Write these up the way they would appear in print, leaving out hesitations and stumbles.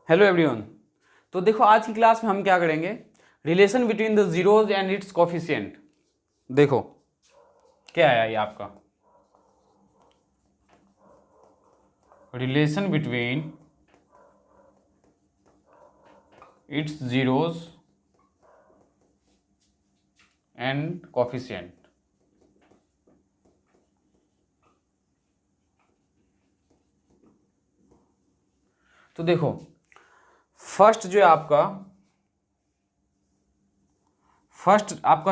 Hello everyone. तो देखो आज की क्लास में हम क्या करेंगे, relation between the zeros and it's coefficient. देखो क्या है ये आपका relation between its zeros and coefficient. तो देखो फर्स्ट जो है आपका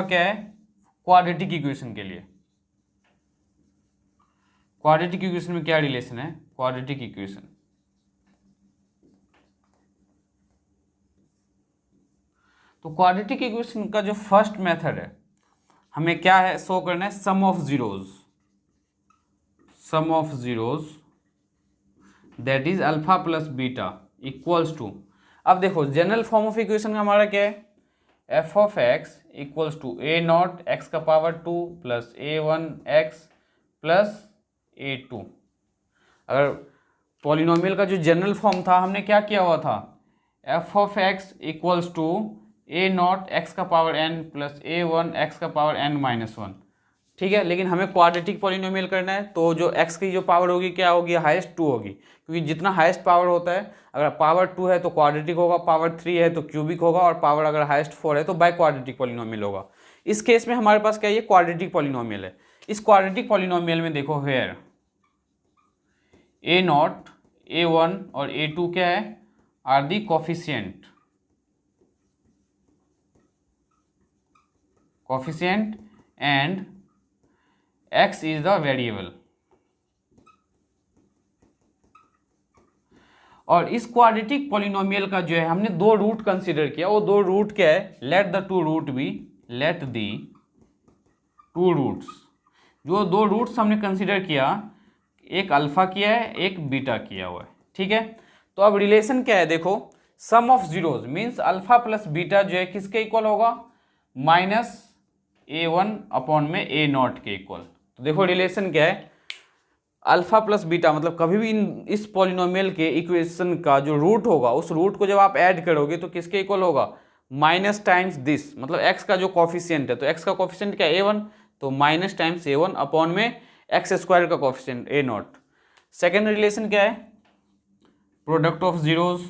क्या है, क्वाड्रेटिक इक्वेशन के लिए। क्वाड्रेटिक इक्वेशन में क्या रिलेशन है, क्वाड्रेटिक इक्वेशन। तो क्वाड्रेटिक इक्वेशन का जो फर्स्ट मेथड है, हमें क्या है शो करना है, sum of zeros that is alpha plus beta equals to. अब देखो जनरल फॉर्म ऑफ इक्वेशन का हमारा क्या है, f of x equals to a naught x का power 2 plus a one x plus a two. अगर पॉलिनोमियल का जो जनरल फॉर्म था, हमने क्या किया हुआ था, f of x equals to a naught x का power n plus a one x का पावर एन माइनस वन। ठीक है, लेकिन हमें क्वाड्रेटिक पॉलिनोमियल करना है, तो जो x की जो पावर होगी क्या होगी, हाईएस्ट 2 होगी, क्योंकि जितना हाईएस्ट पावर होता है, अगर पावर 2 है तो क्वाड्रेटिक होगा, पावर 3 है तो क्यूबिक होगा, और पावर अगर हाईएस्ट 4 है तो बाय क्वाड्रेटिक पॉलिनोमियल होगा। इस केस में हमारे पास क्या है, ये क्वाड्रेटिक पॉलिनोमियल है। इस क्वाड्रेटिक पॉलिनोमियल में देखो where a naught a one और ए टू क्या है, are the coefficient and x is the variable. और इस क्वाड्रेटिक पॉलिनोमियल का जो है हमने दो रूट कंसीडर किया। वो दो रूट क्या है, लेट द टू रूट्स। जो दो रूट्स हमने कंसीडर किया, एक अल्फा किया है, एक बीटा किया हुआ है। ठीक है, तो अब रिलेशन क्या है, देखो sum of zeros means alpha plus beta जो है किसके इक्वल होगा, माइनस ए वन अपॉन में ए नॉट के इक्वल। तो देखो रिलेशन क्या है, अल्फा प्लस बीटा मतलब कभी भी इस पॉलिनोमियल के इक्वेशन का जो रूट होगा, उस रूट को जब आप ऐड करोगे तो किसके इक्वल होगा, माइनस टाइम्स दिस, मतलब एक्स का जो कॉफिशिएंट है, तो एक्स का कॉफिशिएंट क्या है, ए वन, तो minus times a one upon में एक्स स्क्वायर का कॉफिशिएंट ए नॉट। सेकेंड रिलेशन क्या है, प्रोडक्ट ऑफ जीरोज।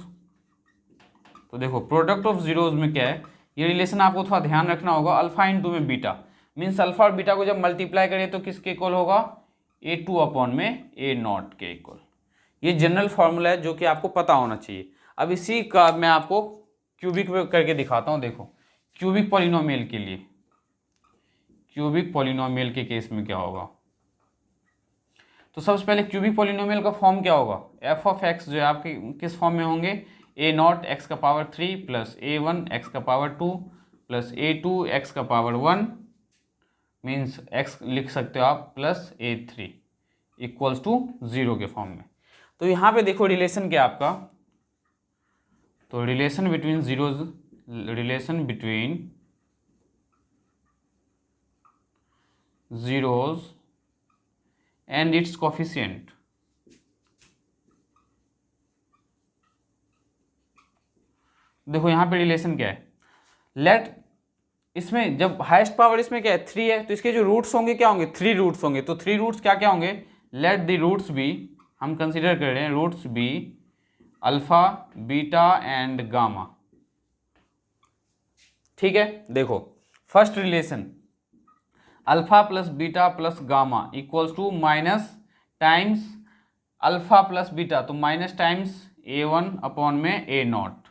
तो देखो प्रोडक्ट ऑफ जीरोज में क्या है, ये रिलेशन आपको थोड़ा ध्यान रखना होगा, अल्फा इंटू में बीटा मीन्स अल्फा और बीटा को जब मल्टीप्लाई करें तो किसके इक्वल होगा, ए टू अपॉन में ए नॉट के इक्वल। ये जनरल फॉर्मूला है जो कि आपको पता होना चाहिए। अब इसी का मैं आपको क्यूबिक करके दिखाता हूँ। देखो क्यूबिक पॉलिनोमियल के लिए, क्यूबिक पॉलिनोमियल के केस में क्या होगा, तो सबसे पहले क्यूबिक पॉलिनोमियल का फॉर्म क्या होगा, एफ ऑफ एक्स जो है आपके किस फॉर्म में होंगे, ए नॉट एक्स का power 3 plus a one x का power 2 plus a two x का पावर 1 मीन्स x लिख सकते हो आप plus a three equals to 0 के फॉर्म में। तो यहाँ पे देखो रिलेशन क्या आपका, तो relation between zeros and it's coefficient. देखो यहाँ पे रिलेशन क्या है, लेट इसमें जब हाईएस्ट पावर इसमें क्या है 3 है, तो इसके जो रूट्स होंगे क्या होंगे, 3 रूट्स होंगे। तो 3 रूट्स क्या क्या होंगे, लेट द रूट्स बी, हम कंसीडर कर रहे हैं roots be alpha beta and gamma. ठीक है, देखो first relation alpha plus beta plus gamma equals to minus times alpha plus beta, तो minus times a one upon में a naught.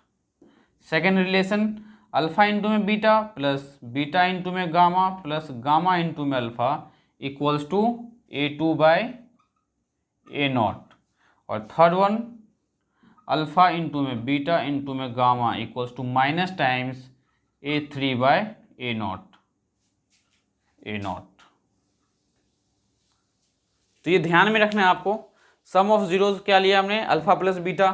Second relation alpha into में beta plus beta into में gamma plus gamma into में alpha equals to a two by a naught. और third one alpha into में beta into में gamma equals to minus times a three by a naught. तो ये ध्यान में रखना है आपको, सम ऑफ जीरोज क्या लिया हमने, अल्फा प्लस बीटा।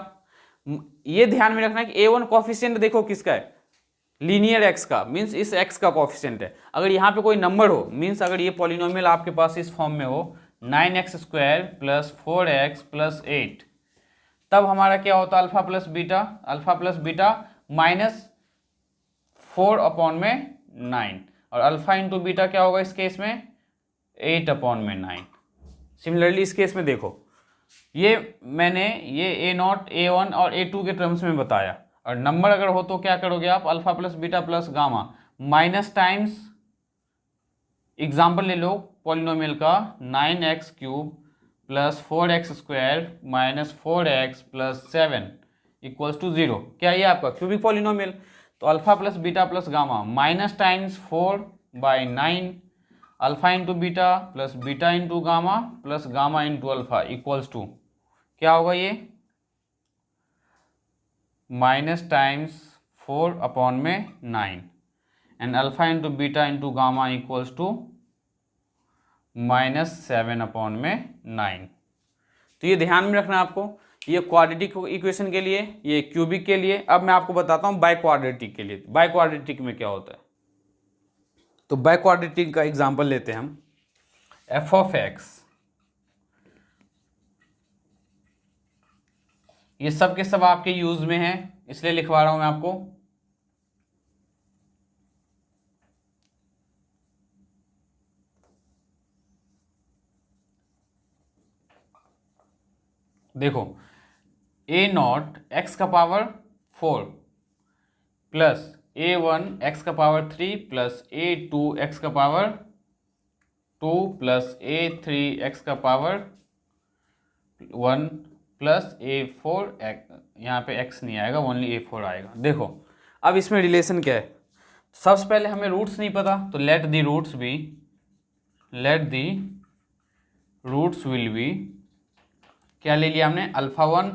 ये ध्यान में रखना है कि ए वन कॉफिशिएंट देखो किसका है, लीनियर एक्स का, मीन्स इस एक्स का कॉफिशिएंट है। अगर यहाँ पे कोई नंबर हो, मीन्स अगर ये पॉलिनोमियल आपके पास इस फॉर्म में हो 9x² प्लस 4x प्लस 8, तब हमारा क्या होता है अल्फा प्लस बीटा माइनस 4/9, और अल्फा इंटू बीटा क्या होगा इस केस में 8/9। सिमिलरली इस केस में देखो, ये मैंने ये A0 A1 और A2 के टर्म्स में बताया, और नंबर अगर हो तो क्या करोगे आप alpha plus beta plus gamma minus times, example ले लो पॉलिनोमियल का 9x³ plus 4x² minus 4x plus 7 equals to 0। क्या ये आपका क्यूबिक पॉलिनोमियल? तो alpha plus beta plus gamma minus times 4/9 alpha into beta plus beta into gamma plus gamma into alpha equals to क्या होगा ये minus times 4/9 and alpha into beta into gamma equals to -7/9। तो ये ध्यान में रखना आपको, ये क्वाड्रेटिक इक्वेशन के लिए, ये क्यूबिक के लिए। अब मैं आपको बताता हूँ बाई क्वाड्रेटिक के लिए। बाई क्वाड्रेटिक में क्या होता है, तो बाई क्वाड्रेटिक का एग्जांपल लेते हैं हम। f(x), ये सब के सब आपके यूज में है इसलिए लिखवा रहा हूं मैं आपको। देखो A0 x का पावर 4 प्लस A1 x का पावर 3 प्लस A2 x का पावर 2 प्लस A3 x का पावर 1 प्लस A4 यहाँ पे x नहीं आएगा, ओनली A4 आएगा। देखो अब इसमें रिलेशन क्या है, सबसे पहले हमें रूट्स नहीं पता, तो let the roots will be क्या ले लिया हमने अल्फा 1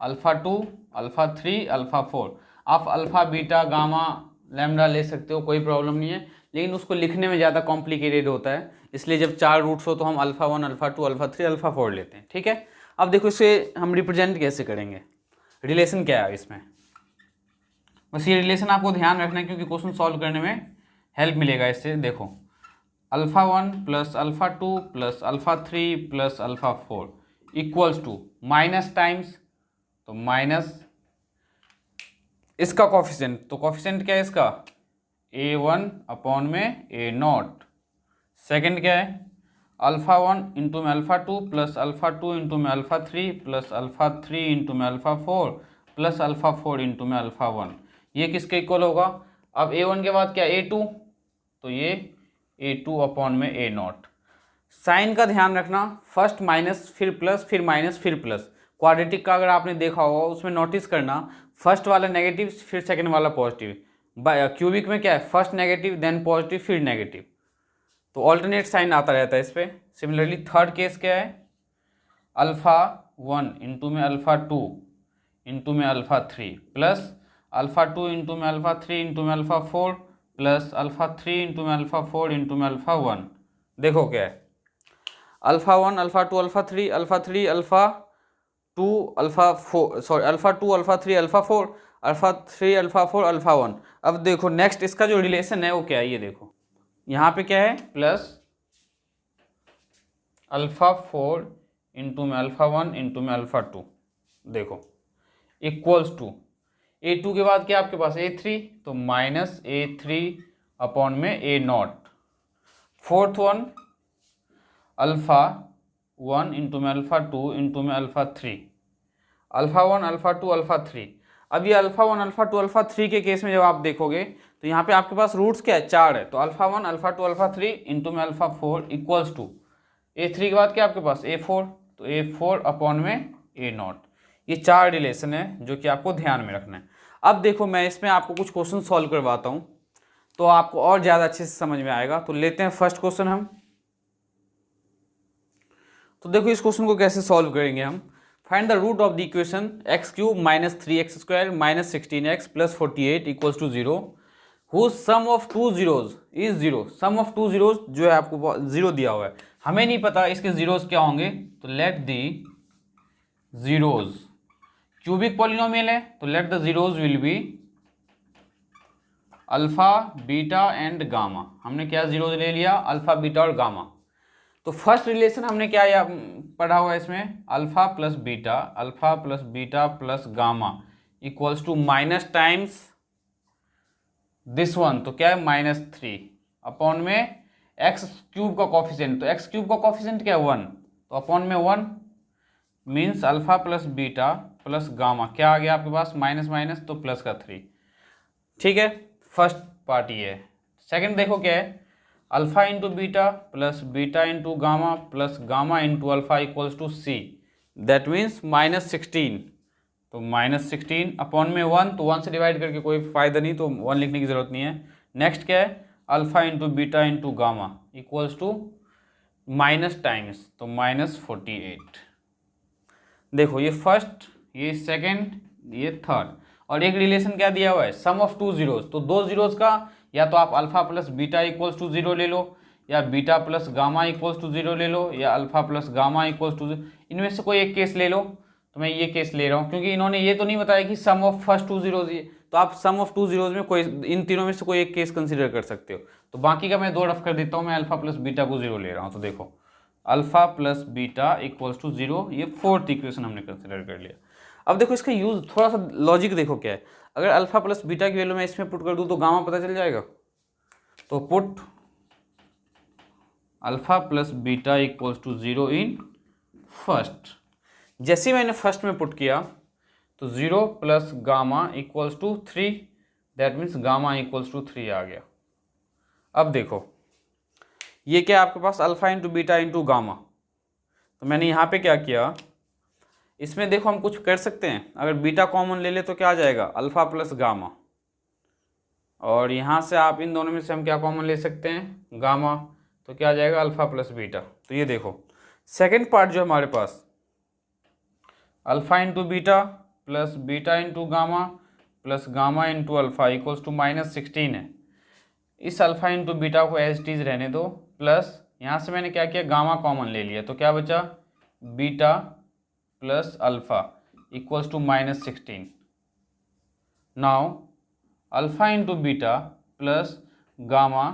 अल्फा 2 अल्फा 3 अल्फा 4। आप अल्फा बीटा गामा लैम्डा ले सकते हो, कोई प्रॉब्लम नहीं है, लेकिन उसको लिखने में ज़्यादा कॉम्प्लिकेटेड होता है, इसलिए जब 4 रूट्स हो तो हम अल्फा 1 अल्फा 2 अल्फा 3 अल्फा 4 लेते हैं। ठीक है, अब देखो इसे हम रिप्रेजेंट कैसे करेंगे, रिलेशन क्या है इसमें, बस ये रिलेशन आपको ध्यान रखना है क्योंकि क्वेश्चन सॉल्व करने में हेल्प मिलेगा इससे। देखो alpha 1 plus alpha 2 plus alpha 3 plus alpha 4 equals to minus times, तो माइनस इसका कॉफिशिएंट, तो कॉफिशिएंट क्या है इसका A1/A0। सेकंड क्या है अल्फा 1 इंटू में अल्फा 2 प्लस अल्फा 2 इंटू में अल्फा 3 प्लस अल्फा 3 इंटू में अल्फा 4 प्लस अल्फा 4 इंटू में अल्फा 1। ये किसके इक्वल होगा? अब A1 के बाद क्या A2, तो ये A2/A0। साइन का ध्यान रखना, फर्स्ट माइनस फिर प्लस फिर माइनस फिर प्लस। क्वाड्रेटिक का अगर आपने देखा होगा उसमें नोटिस करना फर्स्ट वाला नेगेटिव फिर सेकंड वाला पॉजिटिव। क्यूबिक में क्या है फर्स्ट नेगेटिव देन पॉजिटिव फिर नेगेटिव, तो ऑल्टरनेट साइन आता रहता है इस पर। सिमिलरली थर्ड केस क्या है अल्फा 1 इंटू में अल्फा 2 इंटू में अल्फा 3 प्लस अल्फा 2 इंटू में अल्फा 3 इंटू में अल्फा 4 प्लस अल्फा 3 इंटू में अल्फा 4 इंटू में अल्फा 1। देखो क्या है alpha 1 alpha 2 alpha 3 alpha 3 alpha 2 alpha 4 sorry alpha 2 alpha 3 alpha 4 alpha 3 alpha 4 alpha 1। अब देखो नेक्स्ट इसका जो रिलेशन है वो क्या है, ये देखो यहाँ पे क्या है प्लस अल्फा 4 इंटू में अल्फा 1 इंटू में अल्फा 2, देखो इक्वल्स टू A2 के बाद क्या आपके पास A3, तो minus A3/A0। Fourth one alpha 1 into में अल्फा 2 इंटू में अल्फा 3 अल्फा 1 अल्फा 2 अल्फा 3। अब ये अल्फा 1 अल्फा 2 अल्फा 3 के केस में जब आप देखोगे तो यहाँ पे आपके पास रूट्स क्या है 4 है, तो अल्फा 1 अल्फा 2 अल्फा 3 इंटू में अल्फा 4 इक्वल्स टू A3 के बाद क्या आपके पास A4, तो A4/A0। ये 4 रिलेशन है जो कि आपको ध्यान में रखना है। अब देखो मैं इसमें आपको कुछ क्वेश्चन सॉल्व करवाता हूँ तो आपको और ज़्यादा अच्छे से समझ में आएगा। तो लेते हैं फर्स्ट क्वेश्चन हम। तो देखो इस क्वेश्चन को कैसे सॉल्व करेंगे हम। Find the root of the equation x³ minus 3x² minus 16x plus 48 equals to 0 whose sum of two zeros is 0। Sum of two zeros जो है आपको 0 दिया हुआ है, हमें नहीं पता इसके जीरोज क्या होंगे, तो let the zeros, cubic polynomial है तो let the zeros will be alpha beta and gamma. हमने क्या जीरोज ले लिया अल्फा बीटा और गामा। तो फर्स्ट रिलेशन हमने क्या पढ़ा हुआ है इसमें, alpha plus beta plus gamma equals to minus times this one, तो क्या है -3 अपॉन में एक्स क्यूब का कॉफिशिएंट, तो एक्स क्यूब का कॉफिशिएंट क्या है 1, तो अपॉन में 1 means alpha plus beta plus gamma क्या आ गया आपके पास माइनस माइनस तो प्लस का 3। ठीक है, फर्स्ट पार्ट ये है। सेकंड देखो क्या है, alpha into beta into gamma plus gamma into alpha equals to c, that means -16, तो -16 अपॉन में 1, तो 1 से डिवाइड करके कोई फायदा नहीं, तो 1 लिखने की जरूरत नहीं है। नेक्स्ट क्या है, alpha into beta into gamma equals to minus times, तो -48। देखो ये फर्स्ट, ये सेकंड, ये थर्ड, और एक रिलेशन क्या दिया हुआ है, सम ऑफ 2 जीरोज, तो 2 जीरोज का या तो आप alpha plus beta equals to 0 ले लो, या beta plus gamma equals to 0 ले लो, या alpha plus gamma equals to 0, इनमें से कोई एक केस ले लो। तो मैं ये केस ले रहा हूँ क्योंकि इन्होंने ये तो नहीं बताया कि सम ऑफ फर्स्ट 2 जीरोज, ये तो आप सम ऑफ 2 जीरोज में कोई इन तीनों में से कोई एक केस कंसिडर कर सकते हो। तो बाकी का मैं 2 रफ कर देता हूँ, मैं अल्फा प्लस बीटा को 0 ले रहा हूँ। तो देखो alpha plus beta equals to 0, ये फोर्थ इक्वेशन हमने कंसिडर कर लिया। अब देखो इसका यूज थोड़ा सा लॉजिक देखो क्या है, अगर अल्फा प्लस बीटा की वैल्यू मैं इसमें पुट कर दूं तो गामा पता चल जाएगा। तो put alpha plus beta equals to 0 in first, जैसे ही मैंने फर्स्ट में पुट किया तो 0 plus gamma equals to 3, that means gamma equals to 3 आ गया। अब देखो ये क्या आपके पास alpha into beta into gamma, तो मैंने यहाँ पे क्या किया, इसमें देखो हम कुछ कर सकते हैं, अगर बीटा कॉमन ले ले तो क्या आ जाएगा अल्फा प्लस गामा, और यहाँ से आप इन दोनों में से हम क्या कॉमन ले सकते हैं गामा, तो क्या आ जाएगा अल्फा प्लस बीटा। तो ये देखो सेकंड पार्ट जो हमारे पास alpha into beta into gamma plus gamma into alpha equals to -16 है। इस अल्फा इंटू बीटा को एज इट इज रहने दो, प्लस यहाँ से मैंने क्या किया गामा कॉमन ले लिया, तो क्या बचा beta plus alpha equals to -16। Now alpha into beta plus gamma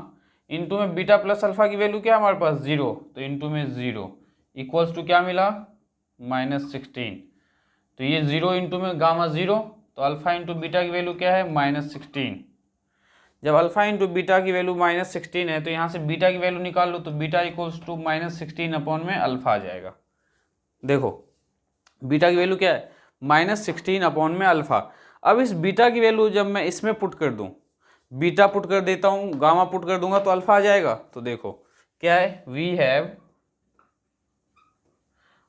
into में बीटा प्लस अल्फा की वैल्यू क्या है हमारे पास 0, तो इंटू में 0 इक्वल्स टू क्या मिला -16, तो ये 0 इंटू में गामा 0, तो अल्फा इंटू बीटा की वैल्यू क्या है -16। जब अल्फा इंटू बीटा की वैल्यू -16 है तो यहाँ से बीटा की वैल्यू निकाल लो, तो बीटा इक्वल्स टू -16 अपॉन में अल्फा आ जाएगा। देखो बीटा की वैल्यू क्या है -16 अपॉन में अल्फा। अब इस बीटा की वैल्यू जब मैं इसमें पुट कर दूं, बीटा पुट कर देता हूं, गामा पुट कर दूंगा तो अल्फा आ जाएगा। तो देखो क्या है, वी हैव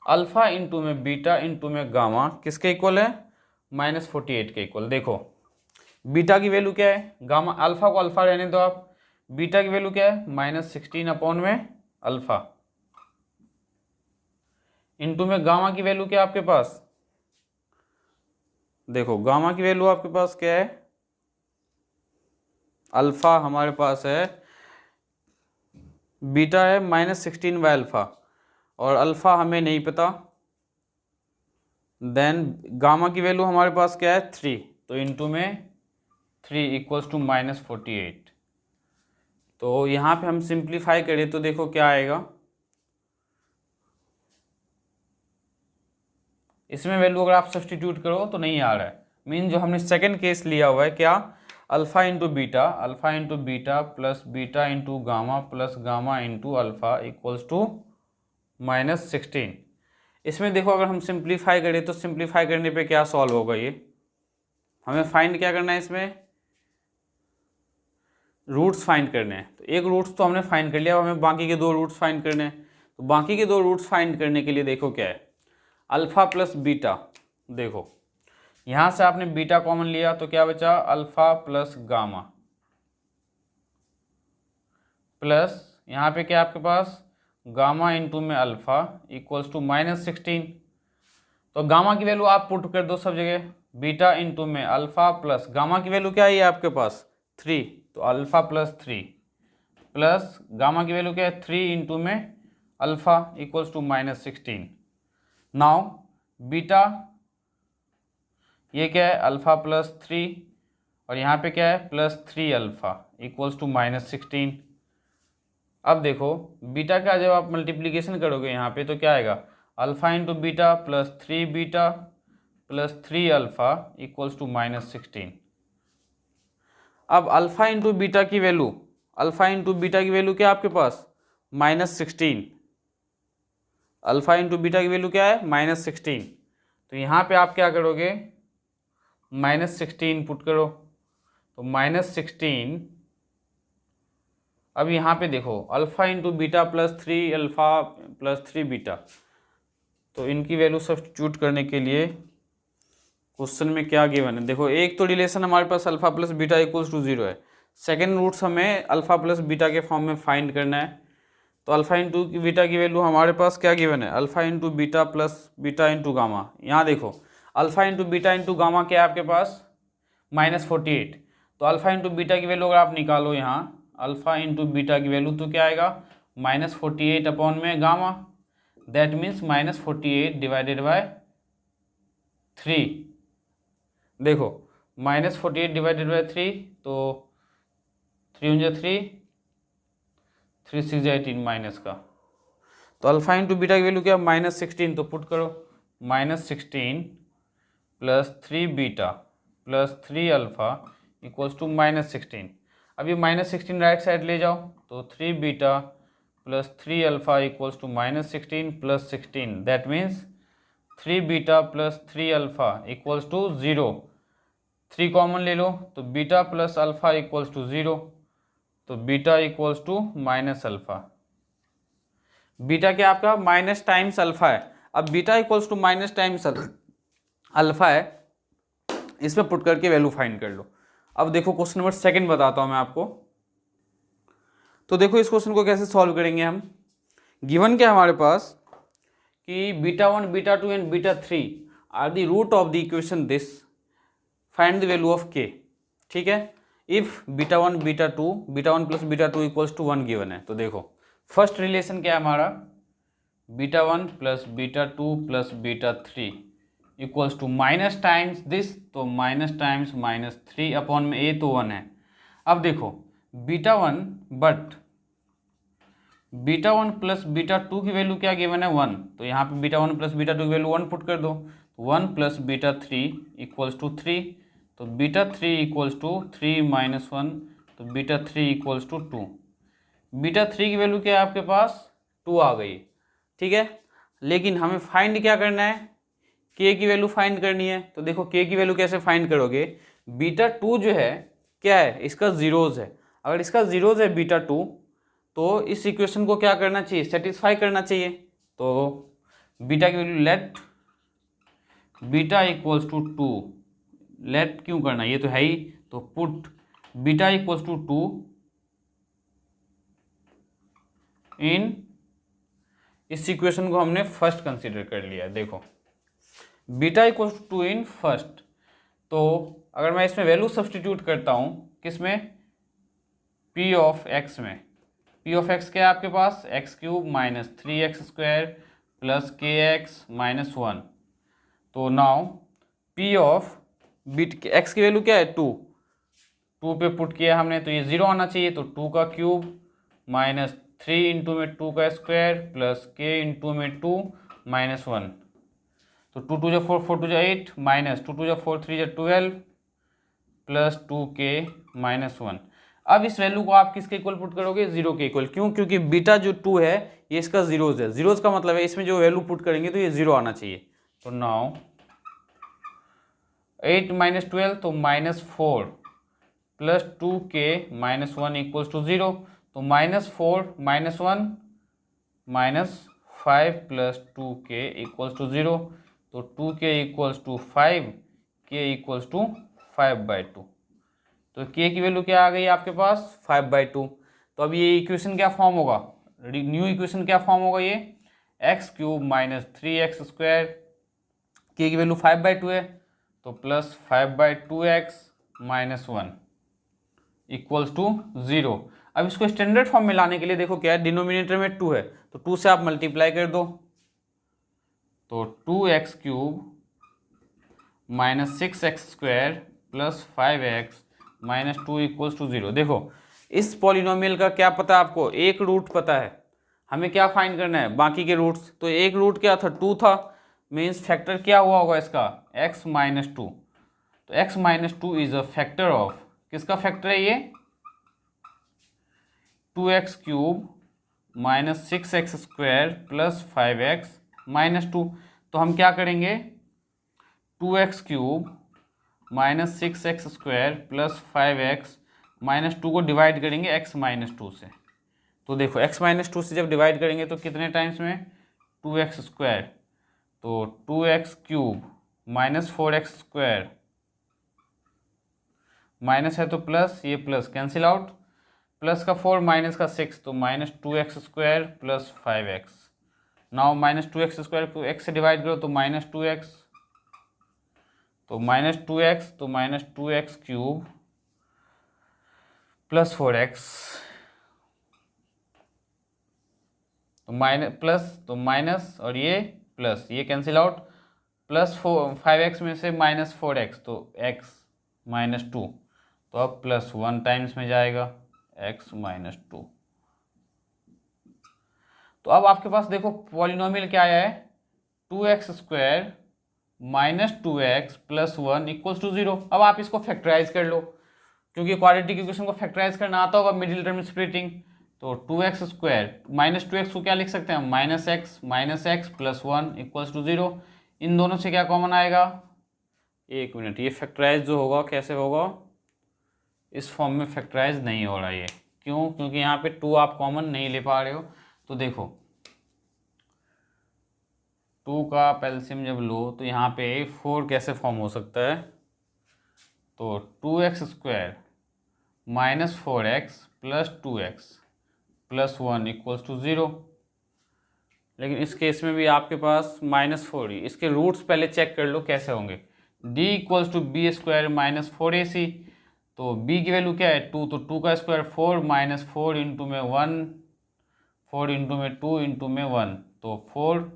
अल्फा इंटू में बीटा इंटू में गामा किसके इक्वल है -48 के इक्वल। देखो बीटा की वैल्यू क्या है, गामा अल्फा को अल्फा रहने दो आप, बीटा की वैल्यू क्या है -16 अपॉन में अल्फा, इंटू में गामा की वैल्यू क्या है आपके पास, देखो गामा की वैल्यू आपके पास क्या है, अल्फा हमारे पास है, बीटा है -16 बाय अल्फा, और अल्फा हमें नहीं पता, देन गामा की वैल्यू हमारे पास क्या है 3, तो इंटू में 3 इक्वल्स टू -48। तो यहाँ पे हम सिंप्लीफाई करें तो देखो क्या आएगा, इसमें वैल्यू अगर आप सब्सटीट्यूट करो तो नहीं आ रहा है, मीन जो हमने सेकंड केस लिया हुआ है क्या alpha into beta plus beta into gamma plus gamma into alpha equals to -16। इसमें देखो अगर हम सिंप्लीफाई करें तो सिंप्लीफाई करने पे क्या सॉल्व होगा, ये हमें फाइंड क्या करना है, इसमें रूट्स फाइंड करने हैं। तो एक रूट्स तो हमने फाइंड कर लिया, हमें बाकी के 2 रूट्स फाइंड करने हैं। तो बाकी के 2 रूट्स फाइंड करने के लिए देखो क्या है, अल्फा प्लस बीटा, देखो यहाँ से आपने बीटा कॉमन लिया तो क्या बचा अल्फा प्लस गामा, प्लस यहाँ पे क्या आपके पास गामा इंटू में अल्फा इक्वल्स टू -16। तो गामा की वैल्यू आप पुट कर दो सब जगह, बीटा इंटू में अल्फा प्लस गामा की वैल्यू क्या है आपके पास 3, तो अल्फा प्लस 3 प्लस गामा की वैल्यू क्या है 3 इंटू में alpha equals to -16। Now beta ये क्या है अल्फा प्लस 3, और यहाँ पे क्या है +3 अल्फा इक्वल्स टू -16। अब देखो बीटा का जब आप मल्टीप्लीकेशन करोगे यहाँ पे तो क्या आएगा, alpha into beta plus 3 beta plus 3 alpha equals to -16। अब अल्फा इंटू बीटा की वैल्यू, अल्फा इंटू बीटा की वैल्यू क्या है आपके पास, -16। अल्फा इंटू बीटा की वैल्यू क्या है, -16। तो यहाँ पे आप क्या करोगे, -16 पुट करो, तो -16। अब यहाँ पे देखो alpha into beta plus 3 alpha plus 3 beta, तो इनकी वैल्यू सब्स्टिट्यूट करने के लिए क्वेश्चन में क्या गिवन है, देखो एक तो रिलेशन हमारे पास alpha plus beta equals to 0 है, सेकेंड रूट्स हमें अल्फा प्लस बीटा के फॉर्म में फाइंड करना है। तो अल्फा इंटू बीटा की वैल्यू हमारे पास क्या गिवन है, alpha into beta plus beta into gamma. यहाँ देखो alpha into beta into gamma क्या है आपके पास, -48। तो अल्फा इंटू बीटा की वैल्यू अगर आप निकालो यहाँ, अल्फा इंटू बीटा की वैल्यू तो क्या आएगा, -48 अपॉन में gamma, that means -48 divided by 3। देखो -48 डिवाइडेड बाय 3, तो 3 × 3 3 6 18 माइनस का, तो अल्फा इंटू बीटा की वैल्यू क्या, -16। तो पुट करो -16 plus 3 beta plus 3 alpha equals to -16। अब ये -16 राइट साइड ले जाओ, तो 3 beta plus 3 alpha equals to -16 plus 16, that means 3 beta plus 3 alpha equals to 0। 3 common ले लो, तो beta plus alpha equals to 0, तो beta equals to minus alpha. Beta क्या आपका माइनस टाइम्स अल्फा है। अब beta equals to minus times alpha है, इसमें पुट करके वैल्यू फाइंड कर लो। अब देखो क्वेश्चन नंबर 2 बताता हूं मैं आपको। तो देखो इस क्वेश्चन को कैसे सॉल्व करेंगे हम। गिवन क्या हमारे पास कि β1 β2 and β3 are the root of the equation this, find the value of k। ठीक है, if β1 β2 β1 plus β2 equals to 1 given है। तो देखो फर्स्ट रिलेशन क्या है हमारा, β1 plus β2 plus β3 equals to minus times this, तो माइनस टाइम्स -3 अपॉन में a तो 1 है। अब देखो β1 बट β1 प्लस β2 की वैल्यू क्या गिवन है, 1। तो यहाँ पे β1 प्लस β2 की वैल्यू 1 पुट कर दो, 1 प्लस β3 इक्वल्स टू 3, तो β3 इक्वल्स टू 3 - 1, तो β3 इक्वल्स टू 2। β3 की वैल्यू क्या है आपके पास, 2 आ गई। ठीक है, लेकिन हमें फाइंड क्या करना है, k की वैल्यू फाइंड करनी है। तो देखो k की वैल्यू कैसे फाइंड करोगे, β2 जो है क्या है, इसका जीरोज है। अगर इसका जीरोज है β2, तो इस इक्वेशन को क्या करना चाहिए, सेटिस्फाई करना चाहिए। तो बीटा की value let beta equals to 2, late क्यों करना, ये तो है ही, तो पुट बीटा इक्वल्स टू 2 इन, इस इक्वेशन को हमने फर्स्ट कंसीडर कर लिया। देखो beta equals to 2 in first, तो अगर मैं इसमें वैल्यू सब्सटीट्यूट करता हूँ किसमें, p ऑफ x में, p ऑफ x क्या है आपके पास, x³ minus 3x² plus kx minus 1। तो नाउ p ऑफ x की वैल्यू क्या है, 2 पे पुट किया हमने, तो ये 0 आना चाहिए। तो 2 का क्यूब माइनस 3 इंटू में 2 का स्क्वायर प्लस k इंटू में 2 माइनस 1, तो 2 2 = 4, 4 2 = 8 माइनस 2 2 = 4 3 = 12 प्लस 2k माइनस 1। अब इस वैल्यू को आप किसके इक्वल पुट करोगे, 0 के इक्वल। क्यों, क्योंकि बीटा जो 2 है ये इसका जीरोज है। जीरोज का मतलब है इसमें जो वैल्यू पुट करेंगे तो ये 0 आना चाहिए। तो नाउ 8 - 12 तो -4 plus 2k minus 1 equals to 0, तो -4 - 1 -5 प्लस 2k इक्वल्स टू 0, तो 2k equals to 5, k equals to 5/2। तो k की वैल्यू क्या आ गई आपके पास, 5/2। तो अब ये इक्वेशन क्या फॉर्म होगा, न्यू इक्वेशन क्या फॉर्म होगा, ये x³ माइनस 3x², k की वैल्यू 5/2 है, तो plus 5/2x minus 1 equals to 0। अब इसको स्टैंडर्ड फॉर्म में लाने के लिए देखो क्या है, डिनोमिनेटर में 2 है, तो 2 से आप मल्टीप्लाई कर दो, तो 2x³ minus 6x² plus 5x minus 2 equals to 0। देखो इस पॉलिनोमियल का क्या पता है आपको, एक रूट पता है, हमें क्या फाइंड करना है बाकी के रूट्स। तो एक रूट क्या था, 2 था, मीन्स फैक्टर क्या हुआ होगा इसका, x माइनस 2। तो x minus 2 is a factor of, किसका फैक्टर है ये, 2x cube minus 6x square plus 5x minus 2। तो हम क्या करेंगे, 2x cube minus 6x square plus 5x minus 2 को डिवाइड करेंगे x माइनस 2 से। तो देखो x माइनस 2 से जब डिवाइड करेंगे तो कितने टाइम्स में, 2x स्क्वायर, तो 2x cube minus 4x square, minus है तो प्लस, ये प्लस कैंसिल आउट, प्लस का 4 माइनस का 6, तो minus 2x square plus 5x। Now minus 2x square को x से डिवाइड करो तो माइनस 2x, तो माइनस 2x, तो minus 2x cube plus 4x, तो माइनस प्लस, तो माइनस और ये प्लस, ये कैंसिल आउट, प्लस 5x में से माइनस 4x, तो x माइनस 2, तो अब प्लस 1 टाइम्स में जाएगा x माइनस 2। तो अब आपके पास देखो पॉलिनोमियल क्या आया है, 2x square minus 2x plus 1 equals to 0। अब आप इसको फैक्टराइज कर लो, क्योंकि क्वाड्रेटिक इक्वेशन को फैक्टराइज करना आता होगा मिडिल टर्म स्प्लिटिंग। तो 2x स्क्वायर माइनस 2x को क्या लिख सकते हैं, minus X plus 1 equals to 0। इन दोनों से क्या कॉमन आएगा, एक मिनट, ये फैक्टराइज जो होगा कैसे होगा, इस फॉर्म में फैक्टराइज नहीं हो रहा है ये, क्यों, क्योंकि यहाँ पे 2 आप कॉमन नहीं ले पा रहे हो। तो देखो 2 का आप एलसीएम जब लो तो यहाँ पे 4 कैसे फॉर्म हो सकता है, तो 2x square minus 4x plus 2x plus 1 equals to 0। लेकिन इस केस में भी आपके पास माइनस 4 ही, इसके रूट्स पहले चेक कर लो कैसे होंगे। d equals to B square minus 4ac, तो b की वैल्यू क्या है 2, तो 2 का स्क्वायर 4 माइनस 4 इंटू में 1, 4 इंटू में 2 इंटू में 1, तो 4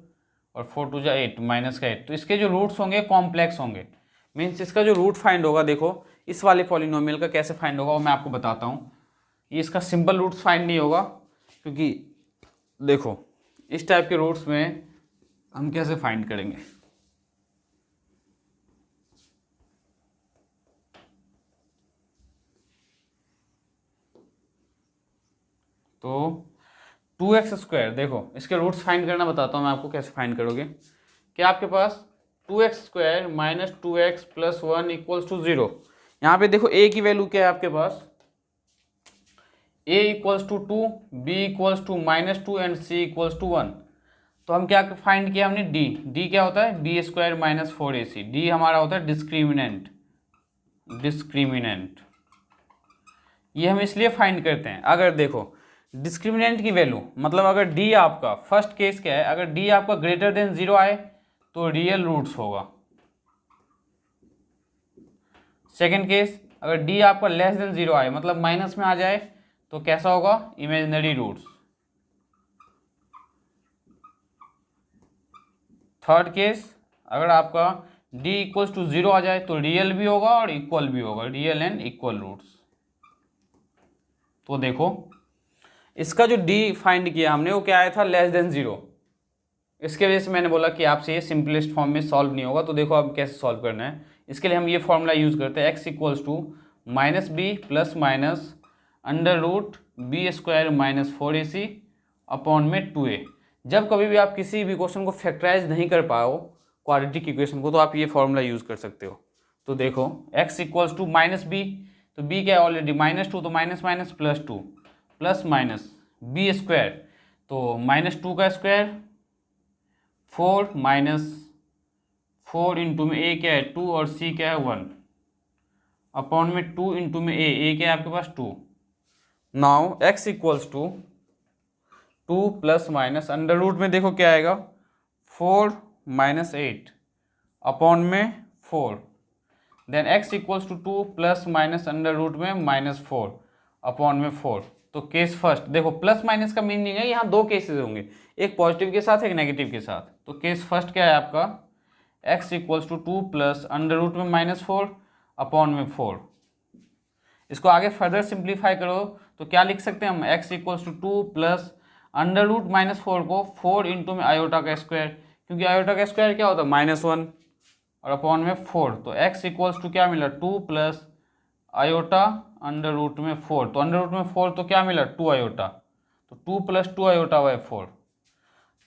और 4 टू जा 8, माइनस का 8। तो इसके जो रूट्स होंगे कॉम्प्लेक्स होंगे, मीन्स इसका जो रूट फाइंड होगा, देखो इस वाले पॉलिनोमियल का कैसे फाइंड होगा वो मैं आपको बताता हूँ। ये इसका सिंपल रूट्स फाइंड नहीं होगा, क्योंकि देखो इस टाइप के रूट्स में हम कैसे फाइंड करेंगे, तो 2x स्क्वायर, देखो इसके रूट्स फाइंड करना बताता हूँ मैं आपको कैसे फाइंड करोगे। क्या आपके पास 2x square minus 2x plus 1 equals to 0। यहाँ पे देखो a की वैल्यू क्या है आपके पास, a equals to 2, b equals to minus 2 and c equals to 1। तो हम क्या फाइंड किया हमने, d क्या होता है, b square minus 4ac, d हमारा होता है डिस्क्रिमिनेंट, ये हम इसलिए फाइंड करते हैं। अगर देखो डिस्क्रिमिनेंट की वैल्यू, मतलब अगर d आपका, फर्स्ट केस क्या है, अगर d आपका ग्रेटर देन 0 आए तो रियल रूट्स होगा। सेकंड केस, अगर d आपका लेस देन 0 आए, मतलब माइनस में आ जाए, तो कैसा होगा, इमेजिनरी रूट्स। थर्ड केस, अगर आपका d इक्वल्स टू 0 आ जाए तो रियल भी होगा और इक्वल भी होगा, रियल एंड इक्वल रूट्स। तो देखो इसका जो d फाइंड किया हमने वो क्या आया था, लेस देन 0। इसके वजह से मैंने बोला कि आपसे ये सिंपलेस्ट फॉर्म में सॉल्व नहीं होगा। तो देखो अब कैसे सॉल्व करना है, इसके लिए हम ये फॉर्मूला यूज़ करते हैं, x equals to minus B plus minus under root B square minus 4ac upon में 2a। जब कभी भी आप किसी भी क्वेश्चन को फैक्टराइज नहीं कर पाओ क्वाड्रेटिक इक्वेशन को, तो आप ये फॉर्मूला यूज़ कर सकते हो। तो देखो x equals to minus B, तो b क्या है ऑलरेडी माइनस 2, तो minus minus plus 2 plus minus B square, तो माइनस 2 का स्क्वायर 4 माइनस 4 इंटू में a क्या है 2 और c क्या है 1 अपॉन में 2 इंटू में a क्या है आपके पास 2। Now x equals to 2 plus minus under root में देखो क्या आएगा 4 माइनस 8 अपॉन में 4, then x equals to 2 plus minus under root में माइनस 4 अपॉन में 4। तो केस फर्स्ट देखो, प्लस माइनस का मीनिंग है यहाँ दो केसेस होंगे, एक पॉजिटिव के साथ एक नेगेटिव के साथ। तो केस फर्स्ट क्या है आपका, x equals to 2 plus under root में माइनस 4 अपॉन में 4, इसको आगे फर्दर सिंप्लीफाई करो तो क्या लिख सकते हैं हम, x equals to 2 plus under root minus 4 को 4 इंटू में आयोटा का स्क्वायर, क्योंकि आयोटा का स्क्वायर क्या होता है -1 और अपॉन में 4, तो x इक्वल्स टू क्या मिला 2 प्लस आयोटा अंडर रूट में 4, तो अंडर रूट में 4 तो क्या मिला 2 आयोटा, तो 2 plus 2 iota by 4।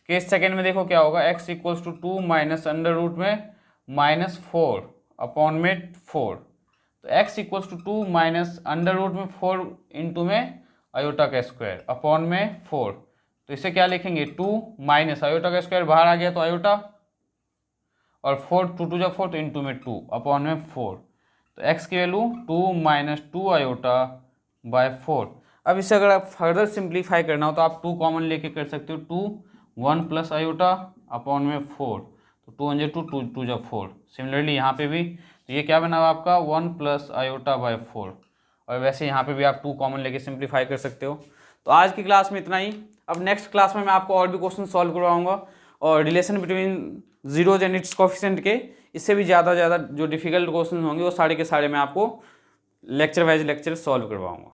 Case second में देखो क्या होगा, x equals to 2 minus under root में -4 अपॉन में 4, तो x equals to 2 minus under root में 4 इंटू में आयोटा का स्क्वायर अपॉन में 4, तो इसे क्या लिखेंगे 2 माइनस आयोटा का स्क्वायर बाहर आ गया तो आयोटा, और 4 2 2 जब 4 तो इंटू में 2 अपॉन में 4, तो x की वैल्यू 2 माइनस 2 आयोटा बाय 4। अब इसे अगर आप फर्दर सिंप्लीफाई करना हो तो आप 2 कॉमन लेके कर सकते हो, 2 1 प्लस आयोटा अपॉन में 4, तो 2 1 2 2 2 जब 4। सिमिलरली यहाँ पे भी तो ये क्या बना हुआ आपका 1 प्लस आयोटा बाय 4, और वैसे यहाँ पे भी आप 2 कॉमन लेके सिंप्लीफाई कर सकते हो। तो आज की क्लास में इतना ही। अब नेक्स्ट क्लास में मैं आपको और भी क्वेश्चन सॉल्व करवाऊंगा और relation between zeros and it's coefficient के इससे भी ज़्यादा जो डिफिकल्ट क्वेश्चन होंगे वो सारे के सारे मैं आपको लेक्चर वाइज लेक्चर सॉल्व करवाऊंगा।